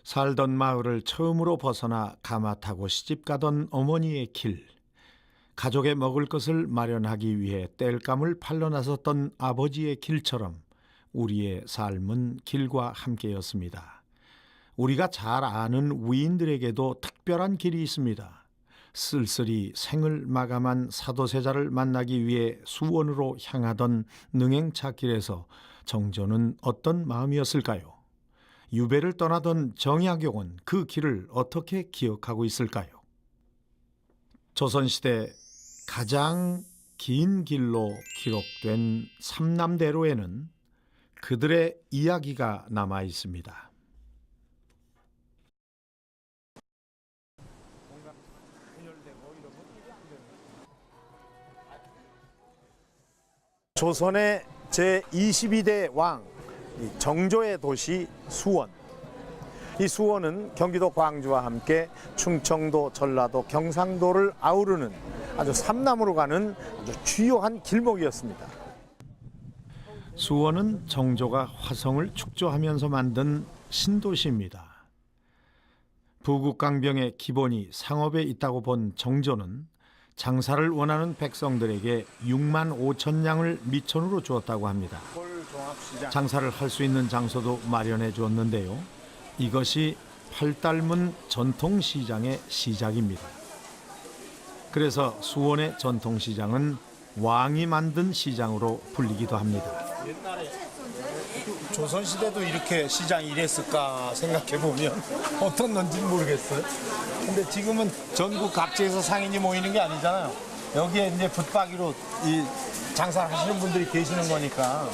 살던 마을을 처음으로 벗어나 가마 타고 시집가던 어머니의 길, 가족의 먹을 것을 마련하기 위해 땔감을 팔러 나섰던 아버지의 길처럼 우리의 삶은 길과 함께였습니다. 우리가 잘 아는 위인들에게도 특별한 길이 있습니다. 쓸쓸히 생을 마감한 사도세자를 만나기 위해 수원으로 향하던 능행차길에서 정조는 어떤 마음이었을까요? 유배를 떠나던 정약용은 그 길을 어떻게 기억하고 있을까요? 조선시대 가장 긴 길로 기록된 삼남대로에는 그들의 이야기가 남아 있습니다. 조선의 제22대 왕 정조의 도시 수원. 이 수원은 경기도 광주와 함께 충청도, 전라도, 경상도를 아우르는 아주 삼남으로 가는 아주 주요한 길목이었습니다. 수원은 정조가 화성을 축조하면서 만든 신도시입니다. 부국강병의 기본이 상업에 있다고 본 정조는 장사를 원하는 백성들에게 6만 5천 냥을 미천으로 주었다고 합니다. 장사를 할 수 있는 장소도 마련해 주었는데요. 이것이 팔달문 전통시장의 시작입니다. 그래서 수원의 전통시장은 왕이 만든 시장으로 불리기도 합니다. 옛날에 조선시대도 이렇게 시장이 이랬을까 생각해보면 어떻는지는 모르겠어요. 근데 지금은 전국 각지에서 상인이 모이는 게 아니잖아요. 여기에 이제 붙박이로 이 장사를 하시는 분들이 계시는 거니까.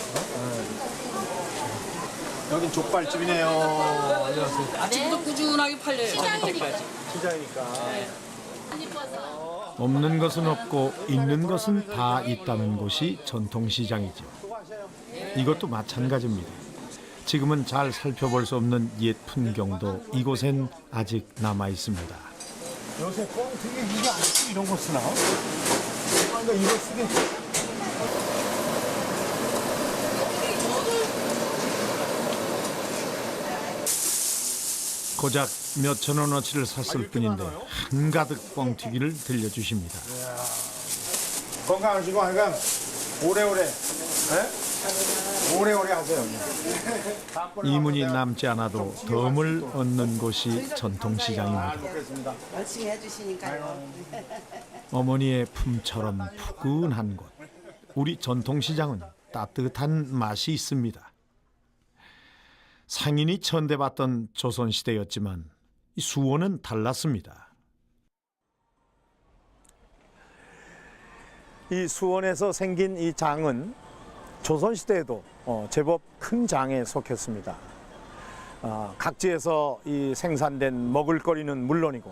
여긴 족발집이네요. 안녕하세요. 아침부터 꾸준하게 팔려요. 시장이니까. 없는 것은 없고 있는 것은 다 있다는 곳이 전통시장이죠. 이것도 마찬가지입니다. 지금은 잘 살펴볼 수 없는 옛 풍경도 이곳엔 아직 남아 있습니다. 요새 꽁튀기 이게 아직도 이런 거 쓰나? 그러니까 이거 쓰겠지. 고작 몇천 원어치를 샀을 뿐인데 한가득 뻥튀기를 들려주십니다. 건강하시고 하여간 오래오래 오래오래 하세요. 이문이 남지 않아도 덤을 얻는 곳이 전통시장입니다. 열심히 해주시니까요. 어머니의 품처럼 푸근한 곳. 우리 전통시장은 따뜻한 맛이 있습니다. 상인이 천대받던 조선시대였지만 수원은 달랐습니다. 이 수원에서 생긴 이 장은 조선시대에도 제법 큰 장에 속했습니다. 각지에서 이 생산된 먹을거리는 물론이고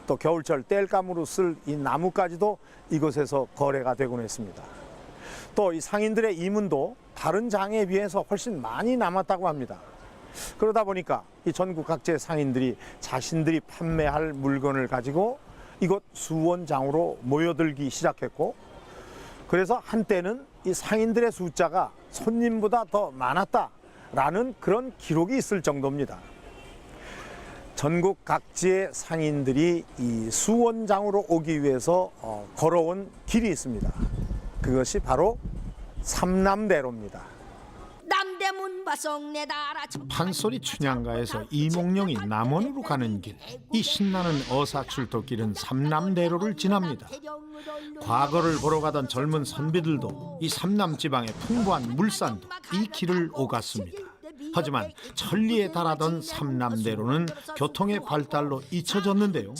또 겨울철 땔감으로 쓸 이 나무까지도 이곳에서 거래가 되곤 했습니다. 또 이 상인들의 이문도 다른 장에 비해서 훨씬 많이 남았다고 합니다. 그러다 보니까 이 전국 각지의 상인들이 자신들이 판매할 물건을 가지고 이곳 수원장으로 모여들기 시작했고, 그래서 한때는 이 상인들의 숫자가 손님보다 더 많았다라는 그런 기록이 있을 정도입니다. 전국 각지의 상인들이 이 수원장으로 오기 위해서 걸어온 길이 있습니다. 그것이 바로 삼남대로입니다. 판소리 춘향가에서 이몽룡이 남원으로 가는 길, 이 신나는 어사출도길은 삼남대로를 지납니다. 과거를 보러 가던 젊은 선비들도 이 삼남지방의 풍부한 물산도 이 길을 오갔습니다. 하지만 천리에 달하던 삼남대로는 교통의 발달로 잊혀졌는데요.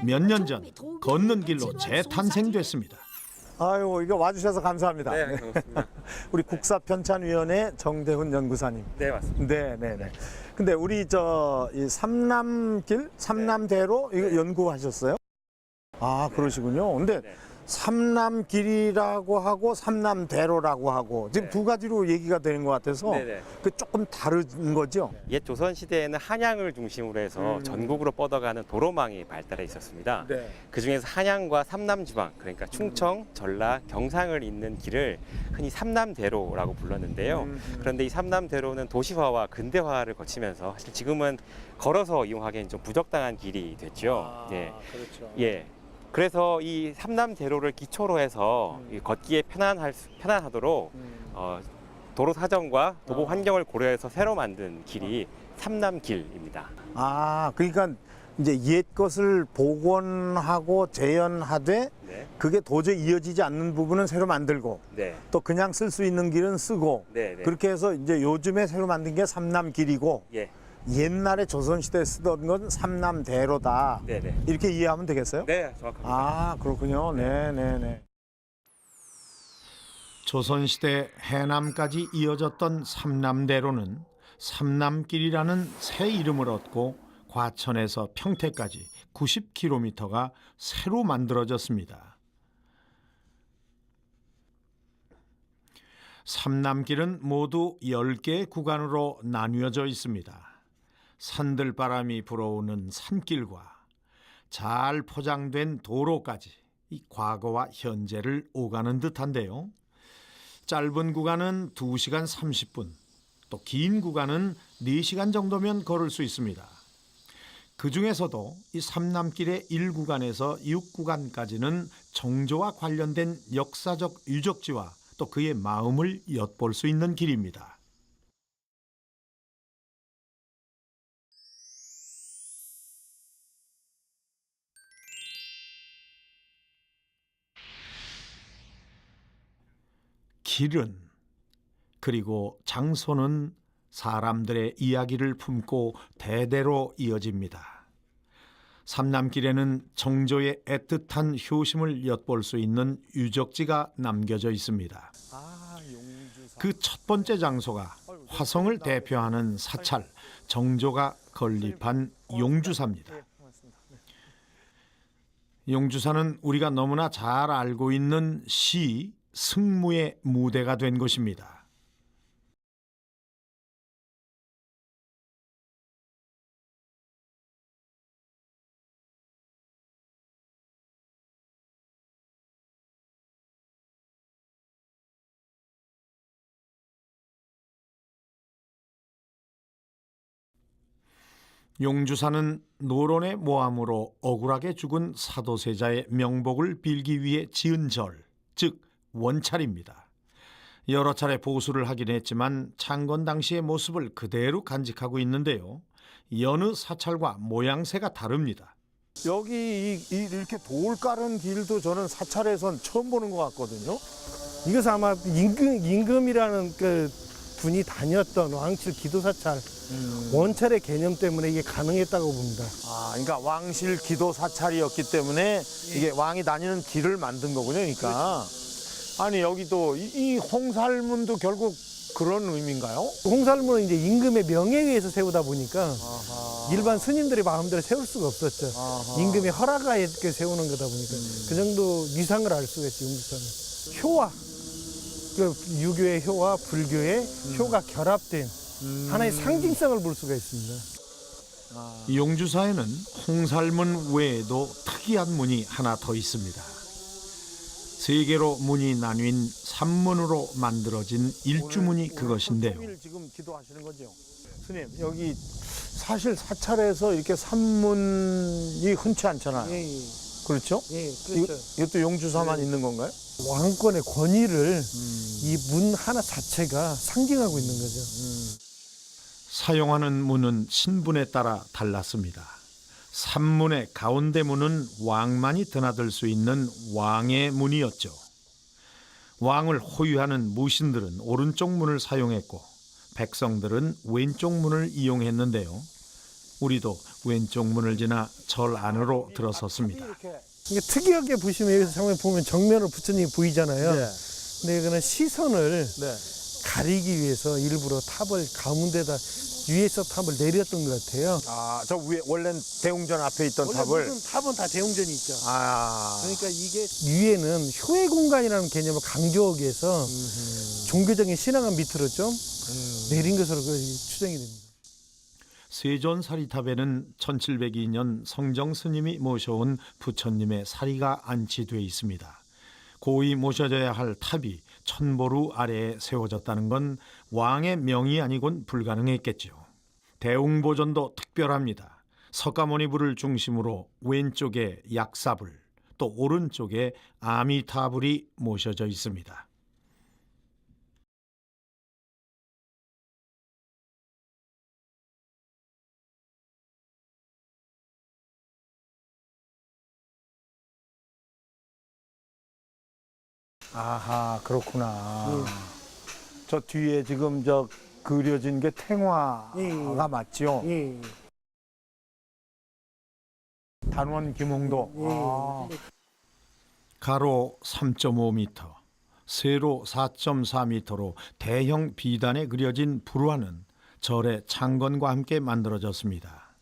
몇 년 전 걷는 길로 재탄생됐습니다. 아유, 이거 와주셔서 감사합니다. 네, 고맙습니다. 우리 국사편찬위원회 정대훈 연구사님. 네, 맞습니다. 네. 근데 우리 이 삼남길, 삼남대로 이거 연구하셨어요? 아, 그러시군요. 근데 삼남길이라고 하고 삼남대로라고 하고 지금 두 가지로 얘기가 되는 것 같아서 네네. 그 조금 다른 거죠. 옛 조선 시대에는 한양을 중심으로 해서 전국으로 뻗어가는 도로망이 발달해 있었습니다. 그 중에서 한양과 삼남지방, 그러니까 충청, 전라, 경상을 잇는 길을 흔히 삼남대로라고 불렀는데요. 그런데 이 삼남대로는 도시화와 근대화를 거치면서 사실 지금은 걸어서 이용하기엔 좀 부적당한 길이 됐죠. 예. 그렇죠. 예. 그래서 이 삼남대로를 기초로 해서 이 걷기에 편안하도록 도로 사정과 도보 환경을 고려해서 새로 만든 길이 삼남길입니다. 아, 그러니까 이제 옛 것을 복원하고 재현하되 네. 그게 도저히 이어지지 않는 부분은 새로 만들고 네. 또 그냥 쓸 수 있는 길은 쓰고 네. 네. 그렇게 해서 이제 요즘에 새로 만든 게 삼남길이고 예. 옛날에 조선시대에 쓰던 건 삼남대로다. 네네. 이렇게 이해하면 되겠어요? 네, 정확합니다. 아, 그렇군요. 네네네. 조선시대 해남까지 이어졌던 삼남대로는 삼남길이라는 새 이름을 얻고 과천에서 평택까지 90km가 새로 만들어졌습니다. 삼남길은 모두 10개의 구간으로 나뉘어져 있습니다. 산들바람이 불어오는 산길과 잘 포장된 도로까지 이 과거와 현재를 오가는 듯한데요. 짧은 구간은 2시간 30분, 또 긴 구간은 4시간 정도면 걸을 수 있습니다. 그 중에서도 이 삼남길의 1구간에서 6구간까지는 정조와 관련된 역사적 유적지와 또 그의 마음을 엿볼 수 있는 길입니다. 길은 그리고 장소는 사람들의 이야기를 품고 대대로 이어집니다. 삼남길에는 정조의 애틋한 효심을 엿볼 수 있는 유적지가 남겨져 있습니다. 그 첫 번째 장소가 화성을 대표하는 사찰 정조가 건립한 용주사입니다. 용주사는 우리가 너무나 잘 알고 있는 시 승무의 무대가 된 곳입니다. 용주사는 노론의 모함으로 억울하게 죽은 사도세자의 명복을 빌기 위해 지은 절, 즉 원찰입니다. 여러 차례 보수를 하긴 했지만 창건 당시의 모습을 그대로 간직하고 있는데요. 여느 사찰과 모양새가 다릅니다. 여기 이렇게 돌 깔은 길도 저는 사찰에선 처음 보는 것 같거든요. 이것은 아마 임금이라는 그 분이 다녔던 왕실 기도사찰 원찰의 개념 때문에 이게 가능했다고 봅니다. 아, 그러니까 왕실 기도 사찰이었기 때문에 이게 왕이 다니는 길을 만든 거군요. 그러니까 아니 여기도 이 홍살문도 결국 그런 의미인가요? 홍살문은 이제 임금의 명예에 의해서 세우다 보니까 일반 스님들이 마음대로 세울 수가 없었죠. 임금의 허락하에 세우는 거다 보니까 그 정도 위상을 알 수가 있죠. 용주사는 효와 그 유교의 효와 불교의 효가 결합된 하나의 상징성을 볼 수가 있습니다. 용주사에는 홍살문 외에도 특이한 문이 하나 더 있습니다. 세 개로 문이 나뉜 삼문으로 만들어진 일주문이 그것인데요. 오늘 지금 기도하시는 거죠? 스님, 여기 사실 사찰에서 이렇게 산문이 흔치 않잖아요. 예, 예. 그렇죠? 예, 그렇죠. 이것도 용주사만 있는 건가요? 왕권의 권위를 이 문 하나 자체가 상징하고 있는 거죠. 사용하는 문은 신분에 따라 달랐습니다. 삼문의 가운데 문은 왕만이 드나들 수 있는 왕의 문이었죠. 왕을 호위하는 무신들은 오른쪽 문을 사용했고 백성들은 왼쪽 문을 이용했는데요. 우리도 왼쪽 문을 지나 절 안으로 들어섰습니다. 이게 특이하게 보시면 여기서 장면 보면 정면으로 부처님이 보이잖아요. 네. 근데 이거는 시선을 네. 가리기 위해서 일부러 탑을 가운데다 위에서 탑을 내렸던 것 같아요. 아, 저 위에 원래는 대웅전 앞에 있던 원래 탑을. 모든 탑은 다 대웅전이 있죠. 아, 그러니까 이게 위에는 효의 공간이라는 개념을 강조하기 위해서 종교적인 신앙을 밑으로 좀 내린 것으로 추정이 됩니다. 세존 사리탑에는 1702년 성정 스님이 모셔온 부처님의 사리가 안치돼 있습니다. 고이 모셔져야 할 탑이 천보루 아래에 세워졌다는 건 왕의 명이 아니곤 불가능했겠죠. 대웅보존도 특별합니다. 석가모니불을 중심으로 왼쪽에 약사불, 또 오른쪽에 아미타불이 모셔져 있습니다. 아하, 그렇구나. 저 뒤에 지금 저 그려진 게 탱화가 예. 맞지요? 예. 단원 김홍도. 아. 가로 3.5m, 세로 4.4m로 대형 비단에 그려진 불화는 절의 창건과 함께 만들어졌습니다.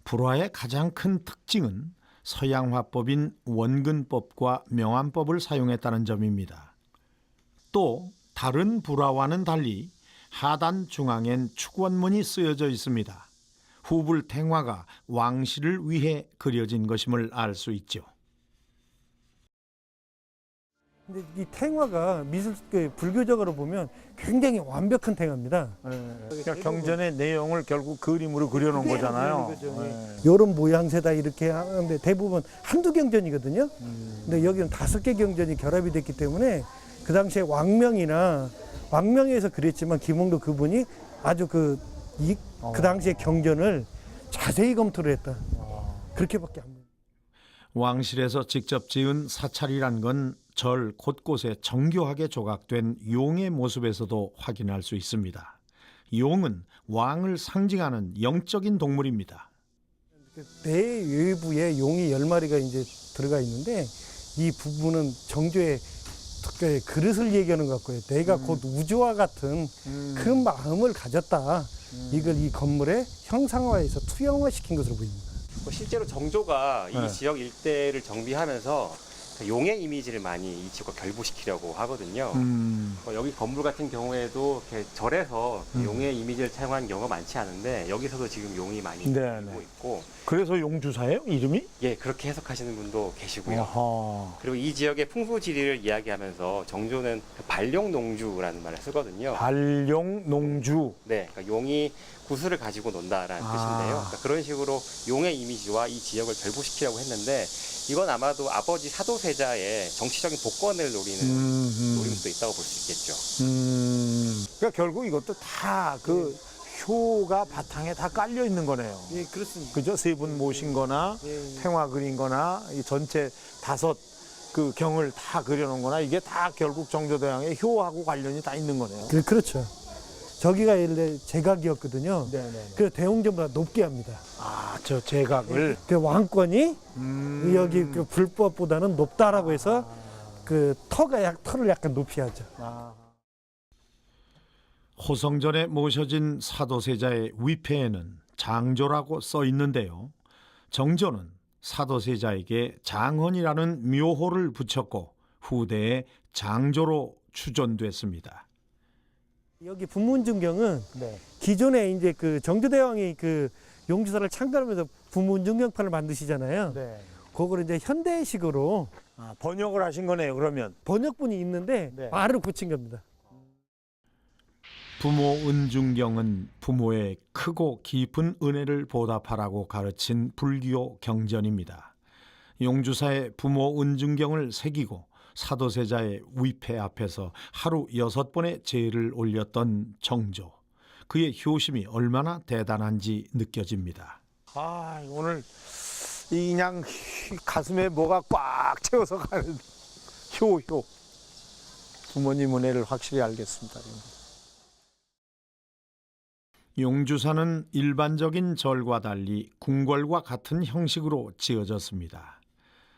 불화의 가장 큰 특징은 서양 화법인 원근법과 명암법을 사용했다는 점입니다. 또 다른 불화와는 달리 하단 중앙엔 축원문이 쓰여져 있습니다. 후불 탱화가 왕실을 위해 그려진 것임을 알 수 있죠. 근데 이 탱화가 미술 불교적으로 보면 굉장히 완벽한 탱화입니다. 그러니까 경전의 내용을 결국 그림으로 그려놓은 거잖아요. 네. 이런 모양새다 이렇게 하는데 대부분 한두 경전이거든요. 근데 여기는 5개 경전이 결합이 됐기 때문에 그 당시에 왕명에서 그랬지만 김홍도 그분이 아주 그 당시에 경전을 자세히 검토를 했다. 그렇게밖에 안 보여요. 왕실에서 직접 지은 사찰이란 건 절 곳곳에 정교하게 조각된 용의 모습에서도 확인할 수 있습니다. 용은 왕을 상징하는 영적인 동물입니다. 내외부에 용이 10마리가 이제 들어가 있는데 이 부분은 정조의 그릇을 얘기하는 것 같고요. 내가 곧 우주와 같은 큰 마음을 가졌다. 이걸 이 건물에 형상화해서 투영화시킨 것으로 보입니다. 실제로 정조가 네. 이 지역 일대를 정비하면서 용의 이미지를 많이 이 지역과 결부시키려고 하거든요. 여기 건물 같은 경우에도 이렇게 절에서 용의 이미지를 사용한 경우가 많지 않은데 여기서도 지금 용이 많이 네, 보이고 네. 있고, 그래서 용주사예요? 이름이? 예, 그렇게 해석하시는 분도 계시고요. 아하. 그리고 이 지역의 풍수지리를 이야기하면서 정조는 발룡농주라는 말을 쓰거든요. 발룡농주. 네, 그러니까 용이 구슬을 가지고 논다라는 뜻인데요. 그러니까 그런 식으로 용의 이미지와 이 지역을 결부시키려고 했는데 이건 아마도 아버지 사도세자의 정치적인 복권을 노리는 노림수도 있다고 볼 수 있겠죠. 그러니까 결국 이것도 다 그 효가 바탕에 다 깔려 있는 거네요. 예, 그렇습니다. 그죠? 세 분 모신 거나 예. 탱화 그린 거나 이 전체 5 그 경을 다 그려놓은 거나 이게 다 결국 정조대왕의 효하고 관련이 다 있는 거네요. 그렇죠. 저기가 옛날에 제각이었거든요. 네네. 그 대웅전보다 높게 합니다. 아, 저 제각을. 그 왕권이 여기 그 불법보다는 높다라고 해서 그 털을 약간 높이 하죠. 호성전에 모셔진 사도세자의 위패에는 장조라고 써 있는데요. 정조는 사도세자에게 장헌이라는 묘호를 붙였고 후대에 장조로 추존됐습니다. 여기 분문중경은 네. 기존에 이제 그 정조대왕이 그 용주사를 창건하면서 분문중경판을 만드시잖아요. 네. 그걸 이제 현대식으로 아, 번역을 하신 거네요, 그러면. 번역본이 있는데 네. 말을 붙인 겁니다. 부모 은중경은 부모의 크고 깊은 은혜를 보답하라고 가르친 불교 경전입니다. 용주사의 부모 은중경을 새기고 사도세자의 위패 앞에서 하루 6번의 제를 올렸던 정조. 그의 효심이 얼마나 대단한지 느껴집니다. 아, 오늘 이 그냥 가슴에 뭐가 꽉 채워서 가는 효. 부모님 은혜를 확실히 알겠습니다. 용주사는 일반적인 절과 달리 궁궐과 같은 형식으로 지어졌습니다.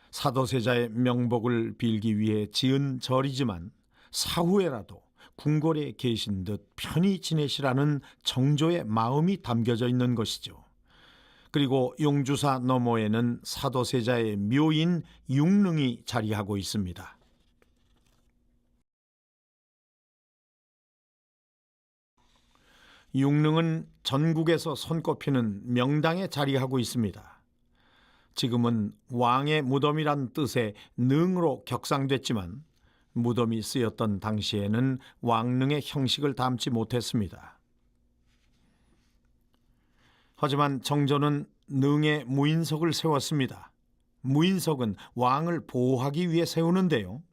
사도세자의 명복을 빌기 위해 지은 절이지만 사후에라도 궁궐에 계신 듯 편히 지내시라는 정조의 마음이 담겨져 있는 것이죠. 그리고 용주사 너머에는 사도세자의 묘인 융릉이 자리하고 있습니다. 융릉은 전국에서 손꼽히는 명당에 자리하고 있습니다. 지금은 왕의 무덤이란 뜻의 능으로 격상됐지만 무덤이 쓰였던 당시에는 왕릉의 형식을 담지 못했습니다. 하지만 정조는 능에 무인석을 세웠습니다. 무인석은 왕을 보호하기 위해 세우는데요.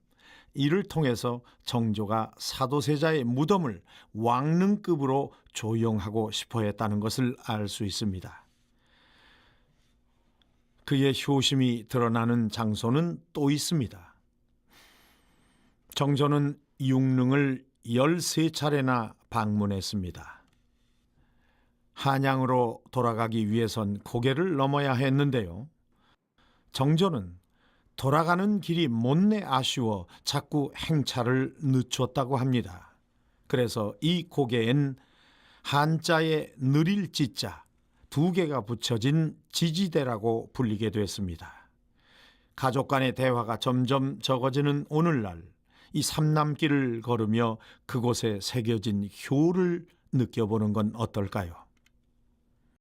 이를 통해서 정조가 사도세자의 무덤을 왕릉급으로 조용하고 싶어 했다는 것을 알 수 있습니다. 그의 효심이 드러나는 장소는 또 있습니다. 정조는 융릉을 13차례나 방문했습니다. 한양으로 돌아가기 위해선 고개를 넘어야 했는데요. 정조는 돌아가는 길이 못내 아쉬워 자꾸 행차를 늦췄다고 합니다. 그래서 이 고개엔 한자에 느릴 지자 2개가 붙여진 지지대라고 불리게 됐습니다. 가족 간의 대화가 점점 적어지는 오늘날 이 삼남길을 걸으며 그곳에 새겨진 효를 느껴보는 건 어떨까요?